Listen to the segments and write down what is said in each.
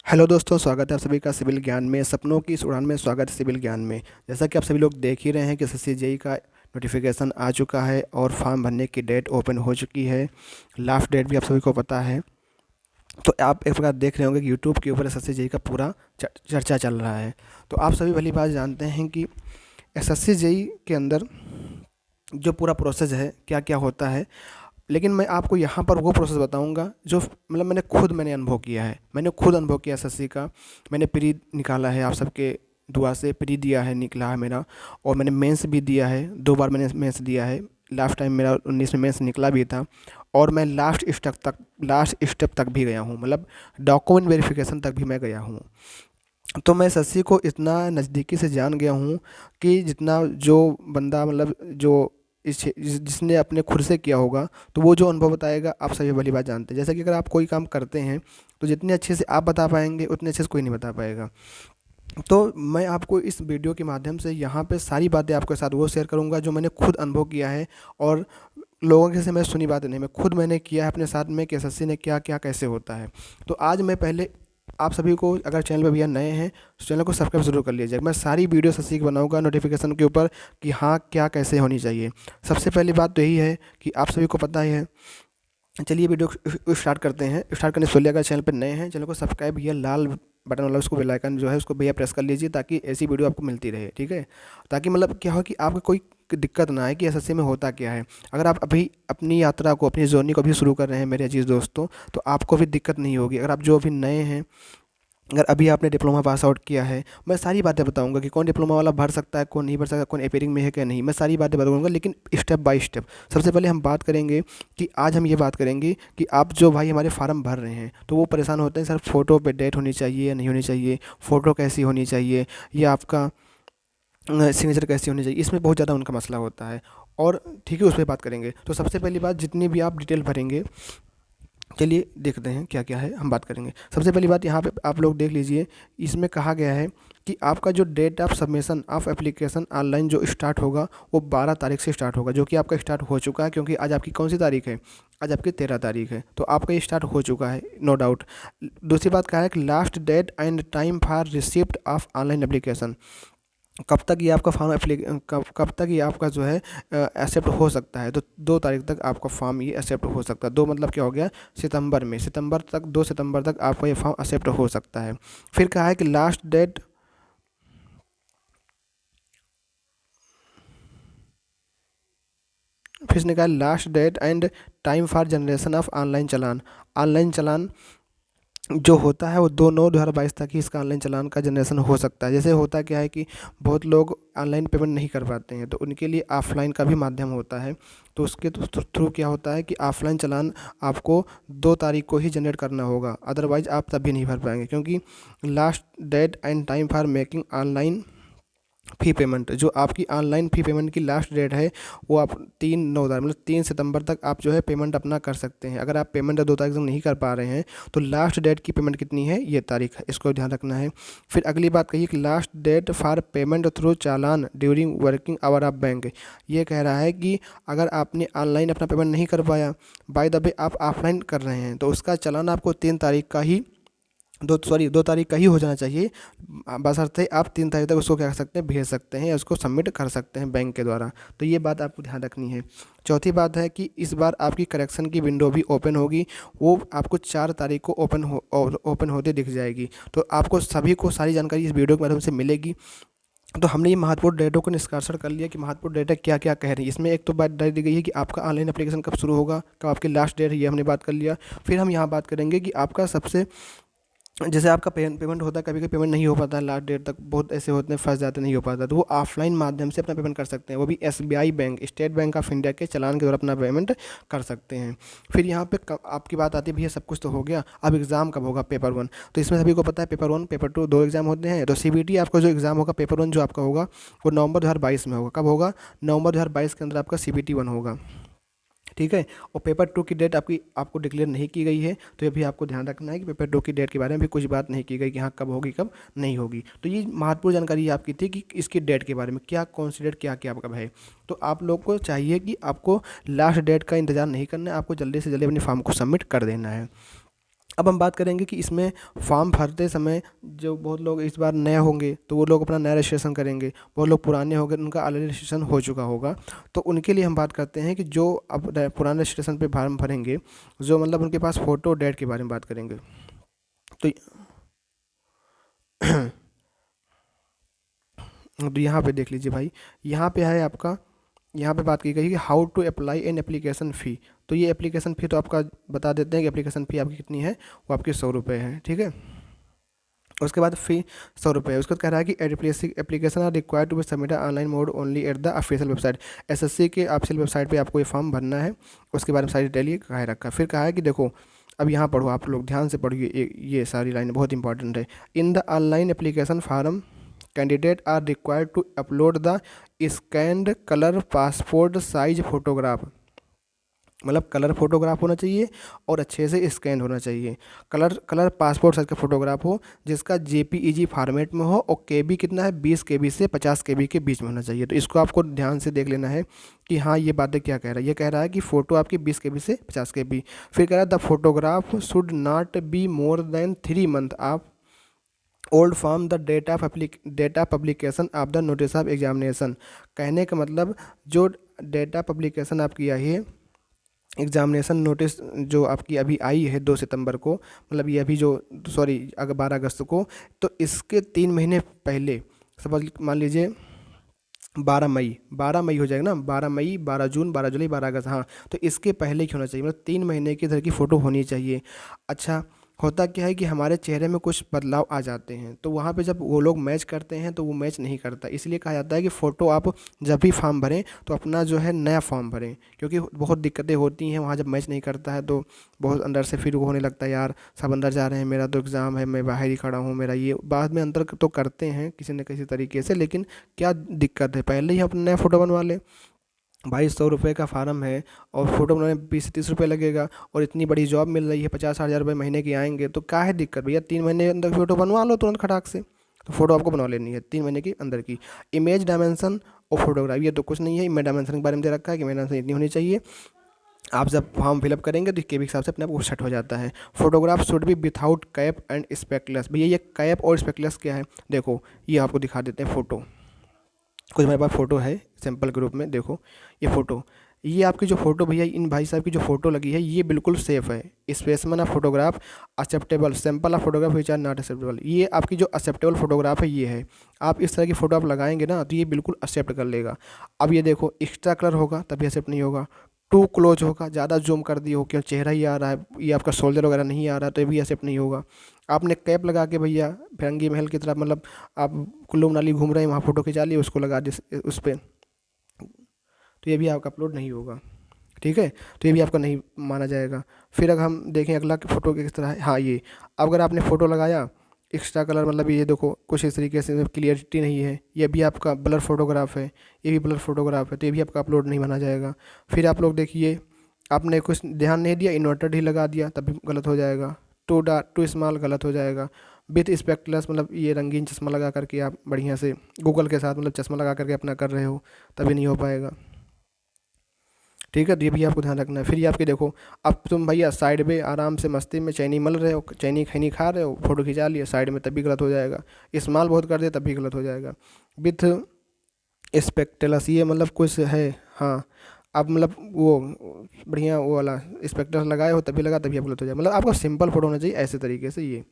Hello दोस्तों, स्वागत है आप सभी का सिविल ज्ञान में। सपनों की इस उड़ान में स्वागत है सिविल ज्ञान में। जैसा कि आप सभी लोग देख ही रहे हैं कि एसएससी जेईई का नोटिफिकेशन आ चुका है और फॉर्म भरने की डेट ओपन हो चुकी है। लास्ट डेट भी आप सभी को पता है। तो आप एक प्रकार देख रहे होंगे कि यूट्यूब के ऊपर एसएससी जेईई का पूरा चर्चा चल रहा है। तो आप सभी भली बात जानते हैं कि एसएससी जेईई के अंदर जो पूरा प्रोसेस है, क्या क्या होता है। लेकिन मैं आपको यहाँ पर वो प्रोसेस बताऊँगा जो मतलब मैंने अनुभव किया है। मैंने खुद अनुभव किया एसएससी का। मैंने प्री निकाला है, आप सबके दुआ से प्री दिया है, निकला है मेरा। और मैंने मेंस भी दिया है, 2 बार मैंने मेंस दिया है। लास्ट टाइम मेरा 19 में मेंस निकला भी था। और मैं लास्ट स्टेप तक भी गया हूँ, मतलब डॉक्यूमेंट वेरिफिकेशन तक भी मैं गया हूँ। तो मैं एसएससी को इतना नज़दीकी से जान गया हूँ कि जितना जो बंदा मतलब जो जिसने अपने खुद से किया होगा, तो वो जो अनुभव बताएगा आप सभी भली बात जानते हैं। जैसे कि अगर आप कोई काम करते हैं तो जितने अच्छे से आप बता पाएंगे उतने अच्छे से कोई नहीं बता पाएगा। तो मैं आपको इस वीडियो के माध्यम से यहाँ पे सारी बातें आपके साथ वो शेयर करूँगा जो मैंने खुद अनुभव किया है। और लोगों के से मैं सुनी बातें नहीं, मैं खुद मैंने किया है अपने साथ में कि एसएससी ने क्या क्या कैसे होता है। तो आज मैं पहले आप सभी को, अगर चैनल पे भैया नए हैं तो चैनल को सब्सक्राइब जरूर कर लीजिएगा। मैं सारी वीडियो एसएससी की बनाऊंगा नोटिफिकेशन के ऊपर कि हाँ क्या कैसे होनी चाहिए। सबसे पहली बात तो यही है कि आप सभी को पता ही है। चलिए वीडियो स्टार्ट करते हैं। स्टार्ट करने से पहले अगर चैनल पर नए हैं, चैनल को सब्सक्राइब भैया लाल बटन वाला उसको बेल आइकन जो है उसको भैया प्रेस कर लीजिए, ताकि ऐसी वीडियो आपको मिलती रहे। ठीक है, ताकि मतलब क्या हो कि आपको कोई दिक्कत ना आए कि एसएससी में होता क्या है। अगर आप अभी अपनी यात्रा को, अपनी जर्नी को भी शुरू कर रहे हैं मेरे अजीज दोस्तों, तो आपको भी दिक्कत नहीं होगी। अगर आप जो अभी नए हैं, अगर अभी आपने डिप्लोमा पास आउट किया है, मैं सारी बातें बताऊंगा कि कौन डिप्लोमा वाला भर सकता है, कौन नहीं भर सकता, कौन अपेयरिंग में है क्या नहीं। मैं सारी बातें बताऊंगा, लेकिन स्टेप बाय स्टेप। सबसे पहले हम बात करेंगे कि आज हम ये बात करेंगे कि आप जो भाई हमारे फार्म भर रहे हैं तो वो परेशान होते हैं, सर फ़ोटो पे डेट होनी चाहिए या नहीं होनी चाहिए, फ़ोटो कैसी होनी चाहिए, या आपका सिग्नेचर कैसी होनी चाहिए। इसमें बहुत ज़्यादा उनका मसला होता है। और ठीक है, उस पर बात करेंगे। तो सबसे पहली बात, जितनी भी आप डिटेल भरेंगे, चलिए देखते हैं क्या क्या है, हम बात करेंगे। सबसे पहली बात यहाँ पे आप लोग देख लीजिए, इसमें कहा गया है कि आपका जो date of submission of application online जो स्टार्ट होगा वो 12 तारीख से स्टार्ट होगा, जो कि आपका स्टार्ट हो चुका है। क्योंकि आज आपकी कौन सी तारीख है? आज आपकी 13 तारीख है, तो आपका ये स्टार्ट हो चुका है, नो डाउट। दूसरी बात कहा है कि last date and time for receipt of online application. कब तक ये आपका फॉर्म कब तक ये आपका जो है एक्सेप्ट हो सकता है? तो 2 तारीख तक आपका फॉर्म ये एक्सेप्ट हो सकता है। 2 मतलब क्या हो गया? सितंबर में, सितंबर तक, 2 सितंबर तक आपका ये फॉर्म एक्सेप्ट हो सकता है। फिर कहा है कि लास्ट डेट, फिर इसने कहा last date and time for generation of online चालान। ऑनलाइन चालान जो होता है वो 2/9/2022 तक ही इसका ऑनलाइन चालान का जनरेशन हो सकता है। जैसे होता क्या है कि बहुत लोग ऑनलाइन पेमेंट नहीं कर पाते हैं, तो उनके लिए ऑफलाइन का भी माध्यम होता है। तो उसके थ्रू क्या होता है कि ऑफलाइन चालान आपको 2 तारीख को ही जनरेट करना होगा, अदरवाइज आप तब भी नहीं भर पाएंगे। क्योंकि last date and time for making online fee payment, जो आपकी ऑनलाइन फ़ी पेमेंट की लास्ट डेट है वो आप 3/9 मतलब 3 सितंबर तक आप जो है पेमेंट अपना कर सकते हैं। अगर आप पेमेंट 2 तारीख तक नहीं कर पा रहे हैं तो लास्ट डेट की पेमेंट कितनी है, ये तारीख है, इसको ध्यान रखना है। फिर अगली बात कहिए कि last date for payment through challan during working hour of bank. ये कह रहा है कि अगर आपने ऑनलाइन अपना पेमेंट नहीं कर पाया, बाय द वे आप ऑफलाइन कर रहे हैं, तो उसका चालान आपको 3 तारीख का ही 2 तारीख का ही हो जाना चाहिए। बशर्ते आप 3 तारीख तक उसको क्या कर सकते हैं, भेज सकते हैं या उसको सबमिट कर सकते हैं बैंक के द्वारा। तो ये बात आपको ध्यान रखनी है। चौथी बात है कि इस बार आपकी करेक्शन की विंडो भी ओपन होगी। वो आपको 4 तारीख को ओपन होते दिख जाएगी। तो आपको सभी को सारी जानकारी इस वीडियो के माध्यम से मिलेगी। तो हमने ये महत्वपूर्ण डेटों को निष्कर्षण कर लिया कि महत्वपूर्ण डेटा क्या क्या कह रही है। इसमें एक तो बात डाल दी गई है कि आपका ऑनलाइन एप्लीकेशन कब शुरू होगा, कब आपकी लास्ट डेट है, ये हमने बात कर लिया। फिर हम यहाँ बात करेंगे कि आपका सबसे, जैसे आपका पेमेंट होता है, कभी कभी पेमेंट नहीं हो पाता है लास्ट डेट तक, बहुत ऐसे होते हैं फंस जाते, नहीं हो पाता, तो वो ऑफलाइन माध्यम से अपना पेमेंट कर सकते हैं। वो भी SBI bank, state bank of India के चालान के द्वारा अपना पेमेंट कर सकते हैं। फिर यहाँ पे आपकी बात आती है, भैया सब कुछ तो हो गया, अब एग्ज़ाम कब होगा? पेपर 1। तो इसमें सभी को पता है पेपर 1 पेपर 2 दो एग्ज़ाम होते हैं। तो सीबीटी आपका जो एग्ज़ाम होगा पेपर 1 जो आपका होगा वो नवंबर 2022 में होगा। कब होगा? नवंबर 2022 के अंदर आपका सीबीटी 1 होगा। ठीक है। और पेपर 2 की डेट आपको डिक्लेयर नहीं की गई है, तो ये भी आपको ध्यान रखना है कि पेपर 2 की डेट के बारे में भी कुछ बात नहीं की गई कि हाँ कब होगी कब नहीं होगी। तो ये महत्वपूर्ण जानकारी आपकी थी कि इसकी डेट के बारे में, क्या कौन सी डेट क्या क्या कब है। तो आप लोग को चाहिए कि आपको लास्ट डेट का इंतज़ार नहीं करना है, आपको जल्दी से जल्दी अपने फॉर्म को सबमिट कर देना है। अब हम बात करेंगे कि इसमें फॉर्म भरते समय जो बहुत लोग इस बार नए होंगे तो वो लोग अपना नया रजिस्ट्रेशन करेंगे, बहुत लोग पुराने होंगे उनका ऑलरेडी रजिस्ट्रेशन हो चुका होगा। तो उनके लिए हम बात करते हैं कि जो अब पुराने रजिस्ट्रेशन पे फॉर्म भरेंगे, जो मतलब उनके पास फ़ोटो डेट के बारे में बात करेंगे। तो तो यहाँ पे देख लीजिए भाई, यहाँ पे है आपका, यहाँ पे बात की गई है कि how to apply an application fee. तो ये एप्लीकेशन फ़ी तो आपका बता देते हैं कि एप्लीकेशन फ़ी आपकी कितनी है, वो आपकी 100 रुपये है, ठीक है। उसके बाद फ़ी 100 रुपये है। उसके बाद कह रहा है कि application are required to be submitted online mode only at the official website. SSC के ऑफिशियल वेबसाइट पे आपको ये फॉर्म भरना है। उसके बारे में सारी डिटेल ये कहा है रखा है। फिर कहा है कि देखो, अब यहाँ पढ़ो आप लोग ध्यान से पढ़िए, ये सारी लाइन बहुत इंपॉर्टेंट है। In the online application form candidate are required to upload the scanned colour passport size photograph, मतलब कलर फोटोग्राफ होना चाहिए और अच्छे से स्कैन होना चाहिए। कलर पासपोर्ट साइज का फोटोग्राफ हो जिसका जेपीईजी फॉर्मेट में हो और केबी कितना है, 20 केबी से 50 केबी के बीच में होना चाहिए। तो इसको आपको ध्यान से देख लेना है कि हाँ ये बातें क्या कह रहा है। ये कह रहा है कि फ़ोटो आपकी 20 केबी से 50 केबी। फिर कह रहा है the photograph should not be more than 3 month of old from the data publication of the notice of examination. कहने का मतलब जो डेटा पब्लिकेशन आपकी आई है, एग्जामिनेशन नोटिस जो आपकी अभी आई है 2 सितंबर को, मतलब ये अभी जो, सॉरी, अगर 12 अगस्त को, तो इसके 3 महीने पहले, सपोज मान लीजिए 12 मई हो जाएगा ना, 12 मई, 12 जून, 12 जुलाई, 12 अगस्त, हाँ, तो इसके पहले ही होना चाहिए, मतलब 3 महीने की इधर की फ़ोटो होनी चाहिए। अच्छा, होता क्या है कि हमारे चेहरे में कुछ बदलाव आ जाते हैं, तो वहाँ पे जब वो लोग मैच करते हैं तो वो मैच नहीं करता, इसलिए कहा जाता है कि फ़ोटो आप जब भी फॉर्म भरें तो अपना जो है नया फॉर्म भरें, क्योंकि बहुत दिक्कतें होती हैं वहाँ जब मैच नहीं करता है तो बहुत अंदर से फिर वो होने लगता है, यार सब अंदर जा रहे हैं, मेरा तो एग्ज़ाम है, मैं बाहर ही खड़ा हूँ, मेरा ये, बाद में अंतर तो करते हैं किसी न किसी तरीके से, लेकिन क्या दिक्कत है, पहले ही हम अपना नया फ़ोटो बनवा लें। भाई 100 रुपये का फार्म है और फ़ोटो बनाने में 20 से 30 रुपये लगेगा, और इतनी बड़ी जॉब मिल रही है, 50-60 हज़ार रुपये महीने की आएंगे, तो क्या है दिक्कत भैया, 3 महीने के अंदर फ़ोटो बनवा लो तुरंत खटाक से। तो फ़ोटो आपको बनवा लेनी है 3 महीने की अंदर की। इमेज डायमेंशन और फोटोग्राफ, ये तो कुछ नहीं है, इमेज डायमेंशन के बारे में दे रखा है कि इमेज डायमेंशन इतनी होनी चाहिए। आप जब फॉर्म फिलअप करेंगे तो इसके भी हिसाब से अपने आप वो सेट हो जाता है। Photograph should be without cap and spectless. भैया ये कैप और स्पेक्टलेस क्या है, देखो ये आपको दिखा देते हैं फ़ोटो। कुछ हमारे पास फ़ोटो है सैम्पल के रूप में, देखो ये फ़ोटो, ये आपकी जो फ़ोटो भैया, इन भाई साहब की जो फ़ोटो लगी है ये बिल्कुल सेफ़ है। Specimen of photograph acceptable, sample of photograph which are not acceptable. ये आपकी जो एक्सेप्टेबल फोटोग्राफ है ये है। आप इस तरह की फ़ोटो आप लगाएंगे ना तो ये बिल्कुल एक्सेप्ट कर लेगा। अब ये देखो, एक्स्ट्रा कलर होगा तभी एक्सेप्ट नहीं होगा, टू क्लोज होगा, ज़्यादा जूम कर दी हो कि चेहरा ही आ रहा है, ये आपका शोल्डर वगैरह नहीं आ रहा तो ये भी एक्सेप्ट नहीं होगा। आपने कैप लगा के भैया फिरंगी महल की तरह, मतलब आप कुल्लू मनाली घूम रहे हैं, वहाँ फ़ोटो खिंचा लिए, उसको लगा दी उस पर, तो ये भी आपका अपलोड नहीं होगा, ठीक है, तो ये भी आपका नहीं माना जाएगा। फिर अगर हम देखें अगला फ़ोटो किस तरह है, हाँ ये, अब अगर आपने फ़ोटो लगाया एक्स्ट्रा कलर, मतलब ये देखो कुछ इस तरीके से क्लियरिटी नहीं है, ये भी आपका ब्लर फोटोग्राफ है, ये भी ब्लर फोटोग्राफ है, तो ये भी आपका अपलोड नहीं माना जाएगा। फिर आप लोग देखिए, आपने कुछ ध्यान नहीं दिया, इन्वर्टेड ही लगा दिया तब भी गलत हो जाएगा, टू स्मॉल गलत हो जाएगा। विथ स्पेक्टलेस, मतलब ये रंगीन चश्मा लगा करके आप बढ़िया से गूगल के साथ, मतलब चश्मा लगा करके अपना कर रहे हो, तभी नहीं हो पाएगा, ठीक है, तो ये भी आपको ध्यान रखना है। फिर ये आपके देखो, अब तुम भैया साइड में आराम से मस्ती में चैनी मल रहे हो, चैनी खैनी खा रहे हो, फोटो खिंचा लिया साइड में, तब भी गलत हो जाएगा। स्मॉल बहुत कर दिया तब भी गलत हो जाएगा। विथ स्पेक्टलस, ये मतलब कुछ है, हाँ, आप मतलब वो बढ़िया वो वाला स्पेक्टस लगाए हो तभी लगा तभी आप गलत हो जाए, मतलब आपका सिंपल फोटो होना चाहिए ऐसे तरीके से, ये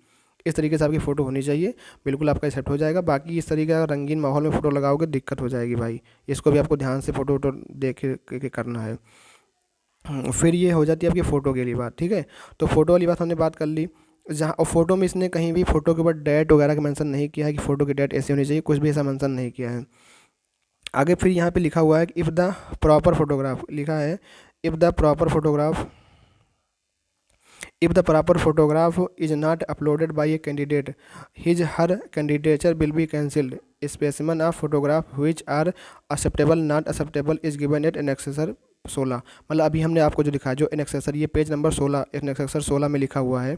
इस तरीके से आपकी फ़ोटो होनी चाहिए, बिल्कुल आपका एक्सेप्ट हो जाएगा। बाकी इस तरीके का रंगीन माहौल में फ़ोटो लगाओगे दिक्कत हो जाएगी भाई, इसको भी आपको ध्यान से फ़ोटो वोटो देख के करना है। फिर ये हो जाती है आपकी फ़ोटो के लिए बात, ठीक है, तो फ़ोटो वाली बात हमने बात कर ली। जहाँ और फ़ोटो में इसने कहीं भी फ़ोटो के ऊपर डेट वगैरह का मेंशन नहीं किया है कि फ़ोटो की डेट ऐसी होनी चाहिए, कुछ भी ऐसा मेंशन नहीं किया है। आगे फिर यहाँ पे लिखा हुआ है कि इफ़ द प्रॉपर फोटोग्राफ, लिखा है if the proper photograph, if the proper photograph is not uploaded by a candidate, his her candidature will be cancelled. Specimen of photograph which are acceptable not acceptable is given at annexure 16। मतलब अभी हमने आपको जो लिखा है, जो एनेक्सेसर, ये page number 16, एनेक्सेसर 16 में लिखा हुआ है,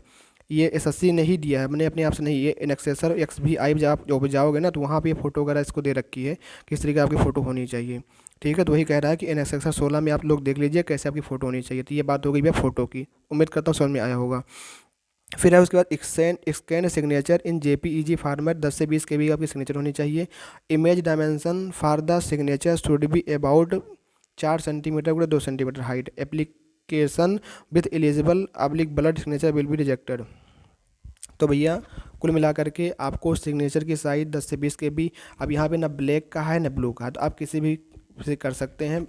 ये एसएससी ने ही दिया है, मैंने अपने आप से नहीं, ये एनेक्सेसर एक्स भी आई जब आप जो भी जाओगे ना तो वहाँ पे फ़ोटो वगैरह इसको दे रखी है किस तरीके आपकी फ़ोटो होनी चाहिए, ठीक है, तो वही कह रहा है कि एनेक्सेसर 16 में आप लोग देख लीजिए कैसे आपकी फ़ोटो होनी चाहिए। तो ये बात हो गई भैया फ़ोटो की, उम्मीद करता हूँ समझ में आया होगा। फिर है उसके बाद स्कैन सिग्नेचर इन जेपीईजी फॉर्मेट 10 से 20 KB आपकी सिग्नेचर होनी चाहिए। Image dimension for the signature should be about 4 centimetre गुणे 2 centimetre height. Application with eligible oblique blood signature will be rejected. तो भैया कुल मिला करके आपको सिग्नेचर की साइज 10 से 20 KB। अब यहाँ पे ना ब्लैक का है ना ब्लू का है, तो आप किसी भी से कर सकते हैं,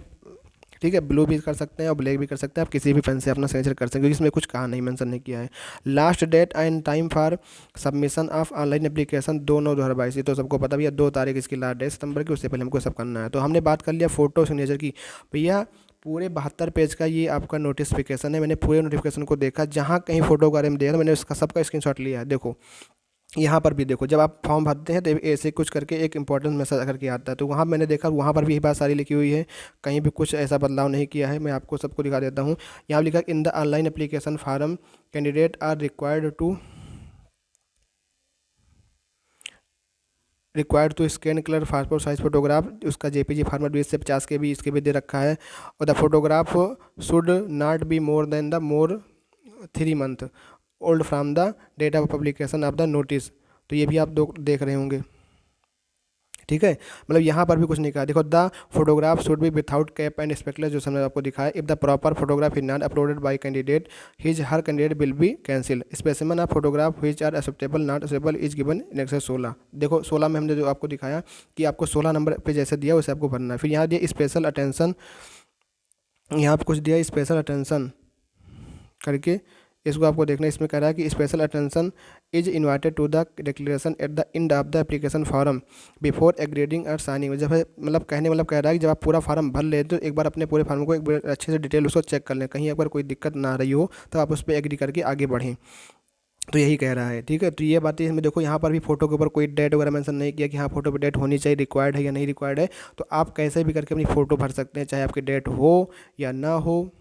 ठीक है। ब्लू भी कर सकते हैं और ब्लैक भी कर सकते हैं, आप किसी भी पेन से अपना सिग्नेचर कर सकते हैं, क्योंकि इसमें कुछ कहा नहीं, मेंशन नहीं किया है। Last date and time for submission of online application 2/9/2022। ये तो सबको पता भैया, 2 तारीख इसकी लास्ट डेट सितंबर की, उससे पहले हमको सब करना है। तो हमने बात कर लिया फोटो सिग्नेचर की। भैया पूरे 72 पेज का ये आपका नोटिफिकेशन है। मैंने पूरे नोटिफिकेशन को देखा, जहाँ कहीं फोटो के बारे में देखा मैंने उसका सबका स्क्रीनशॉट लिया है। देखो यहाँ पर भी देखो, जब आप फॉर्म भरते हैं तो ऐसे कुछ करके एक इंपॉर्टेंट मैसेज करके आता है, तो वहाँ मैंने देखा वहाँ पर भी यही बात सारी लिखी हुई है, कहीं भी कुछ ऐसा बदलाव नहीं किया है। मैं आपको सबको दिखा देता हूँ। यहाँ लिखा in the online application form candidate are required to scan colour passport size photograph, उसका जेपीजी फॉर्मेट 20 से 50 KB इसके भी दे रखा है। और the photograph should not be more than the more 3 month old from the date of publication of the notice. तो ये भी आप दो देख रहे होंगे, ठीक है। मतलब यहाँ पर भी कुछ नहीं कहा। देखो the photograph should be without cap and spectless, जो हमने आपको दिखाया। If the proper photograph is not uploaded by candidate his her candidate will be cancel. Specimen of photograph which are acceptable not acceptable is given in access 16। देखो 16 में हमने जो आपको दिखाया कि आपको 16 नंबर पे जैसे दिया वैसे आपको भरना है। फिर यहाँ दिया स्पेशल अटेंशन, यहाँ पे कुछ दिया स्पेशल अटेंशन करके, इसको आपको देखना है। इसमें कह रहा है कि special attention is invited to the declaration at the end of the application form before agreeing और साइनिंग। जब है मतलब कहने मतलब कह रहा है कि जब आप पूरा फार्म भर ले तो एक बार अपने पूरे फार्म को एक बार अच्छे से डिटेल उसको चेक कर लें, कहीं अगर कोई दिक्कत ना आ रही हो तो आप उस पर एग्री करके आगे बढ़ें। तो यही कह रहा है, ठीक है। तो ये बातें इसमें देखो, यहाँ पर भी फोटो के ऊपर कोई डेट वगैरह मेंशन नहीं किया कि हाँ फोटो पे डेट होनी चाहिए, रिक्वायर्ड है या नहीं रिक्वायर्ड है। तो आप कैसे भी करके अपनी फ़ोटो भर सकते हैं, चाहे आपकी डेट हो या ना हो,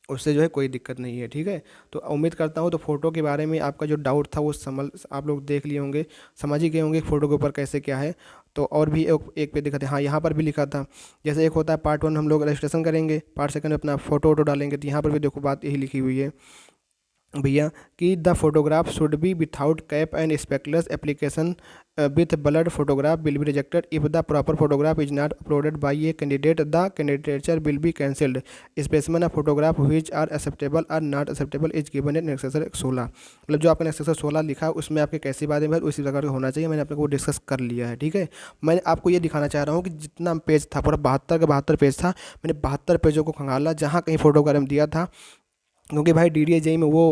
उससे जो है कोई दिक्कत नहीं है, ठीक है। तो उम्मीद करता हूँ तो फ़ोटो के बारे में आपका जो डाउट था वो समझ आप लोग देख लिए होंगे, समझ ही गए होंगे फ़ोटो के ऊपर कैसे क्या है। तो और भी एक पे दिखा था, हाँ यहाँ पर भी लिखा था, जैसे एक होता है पार्ट 1 हम लोग रजिस्ट्रेशन करेंगे, पार्ट 2 में अपना फ़ोटो वोटो डालेंगे, तो यहाँ पर भी देखो बात यही लिखी हुई है भैया कि the photograph should be without cap and spectless. Application with blurred photograph will be rejected if the proper photograph is not uploaded by a candidate, the candidature will be cancelled. Specimen of photograph which are acceptable are not acceptable is given in annexure 16। मतलब जो आपने एक्सेसर 16 लिखा है उसमें आपके कैसी बातें हैं उसी प्रकार का होना चाहिए। मैंने अपने को डिस्कस कर लिया है, ठीक है। मैं आपको ये दिखाना चाह रहा हूँ कि जितना पेज था पूरा 72 का 72 पेज था, मैंने 72 पेजों को खंगाला, जहाँ कहीं फोटो वगैरह में दिया था। क्योंकि भाई DDA-JEE में वो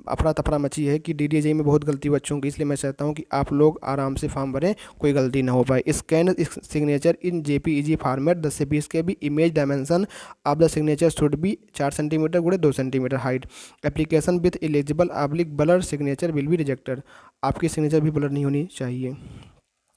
अफरा तफरा मची है कि DDA-JEE में बहुत गलती बच्चों की, इसलिए मैं चाहता हूँ कि आप लोग आराम से फॉर्म भरें, कोई गलती ना हो पाए। Scan signature in JPEG format 10 से 20 KB। Image dimension of the signature should be 4 centimetre गुणे 2 centimetre height. Application with eligible oblique blur signature will be rejected. आपकी सिग्नेचर भी ब्लर नहीं होनी चाहिए।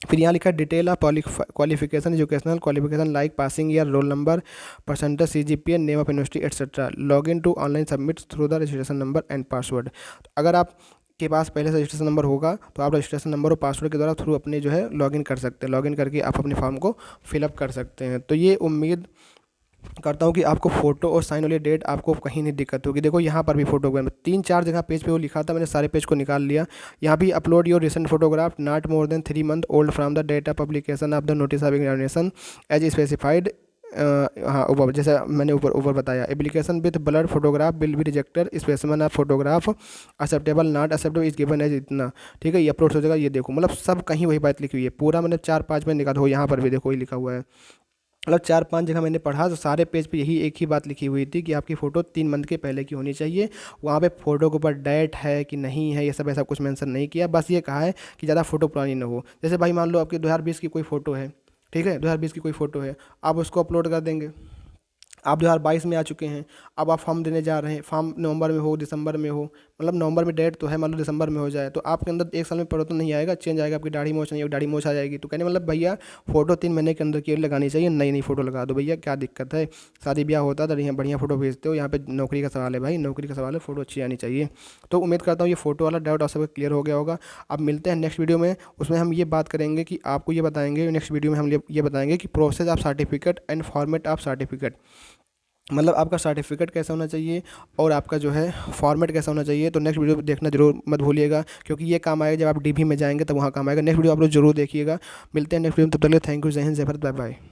फिर यहाँ लिखा है detail of qualification, educational qualification like passing year, roll number, percentage, CGPA, name of university etcetera. Log in to online submit through the registration number and password. अगर आप के पास पहले से रजिस्ट्रेशन नंबर होगा तो आप रजिस्ट्रेशन नंबर और password के द्वारा थ्रू अपने जो है लॉगिन कर सकते हैं, लॉगिन करके आप अपने फॉर्म को फिलअप कर सकते हैं। तो ये उम्मीद करता हूँ कि आपको फ़ोटो और साइन वाली डेट आपको कहीं नहीं दिक्कत होगी। देखो यहाँ पर भी फोटो 3-4 जगह पेज पे वो लिखा था, मैंने सारे पेज को निकाल लिया। यहाँ भी upload your recent photograph not more than 3 month old from the date of publication of the notice of examination as specified. हाँ ऊपर जैसे मैंने ऊपर ऊपर बताया, application with blur photograph will be rejected. Specimen of photograph acceptable not acceptable is given as इतना, ठीक है। ये अपलोड हो जाएगा। ये देखो मतलब सब कहीं वही बात लिखी हुई है, पूरा मैंने 4-5 में निकाल दो। यहाँ पर भी देखो ये लिखा हुआ है, मतलब 4-5 जगह मैंने पढ़ा तो सारे पेज पे यही एक ही बात लिखी हुई थी कि आपकी फ़ोटो 3 मंथ के पहले की होनी चाहिए। वहाँ पे फ़ोटो के ऊपर डेट है कि नहीं है ये सब ऐसा कुछ मेंशन नहीं किया, बस ये कहा है कि ज़्यादा फ़ोटो पुरानी ना हो। जैसे भाई मान लो आपकी 2020 की कोई फ़ोटो है, ठीक है, 2020 की कोई फ़ोटो है, आप उसको अपलोड कर देंगे। आप 2022 में आ चुके हैं, अब आप फॉर्म देने जा रहे हैं, फॉर्म नवंबर में हो दिसंबर में हो, मतलब नवंबर में डेट तो है, मान लो दिसंबर में हो जाए, तो आपके अंदर 1 साल में परिवर्तन नहीं आएगा, चेंज आएगा। आपकी दाढ़ी मोछ नहीं, दाढ़ी मोछ आ जाएगी। तो कहने मतलब भैया फ़ोटो 3 महीने के अंदर की लगानी चाहिए, नई नई फ़ोटो लगा दो भैया, क्या दिक्कत है। शादी ब्याह होता है तो यहाँ बढ़िया फ़ोटो भेजते हो, यहाँ पे नौकरी का सवाल है भाई, नौकरी का सवाल है, फ़ोटो अच्छी आनी चाहिए। तो उम्मीद करता हूँ ये फ़ोटो वाला डाउट आप सबको क्लियर हो गया होगा। अब मिलते हैं नेक्स्ट वीडियो में, उसमें हम ये बात करेंगे कि आपको ये बताएंगे, नेक्स्ट वीडियो में हम ये बताएंगे कि process of certificate and format of certificate. मतलब आपका सर्टिफिकेट कैसा होना चाहिए और आपका जो है फॉर्मेट कैसा होना चाहिए। तो नेक्स्ट वीडियो देखना जरूर मत भूलिएगा, क्योंकि ये काम आएगा जब आप डीबी में जाएंगे, तब वहाँ काम आएगा। नेक्स्ट वीडियो आप लोग जरूर देखिएगा। मिलते हैं नेक्स्ट वीडियो में, तब तक के लिए थैंक यू, जय हिंद, जय भारत, बाय बाय।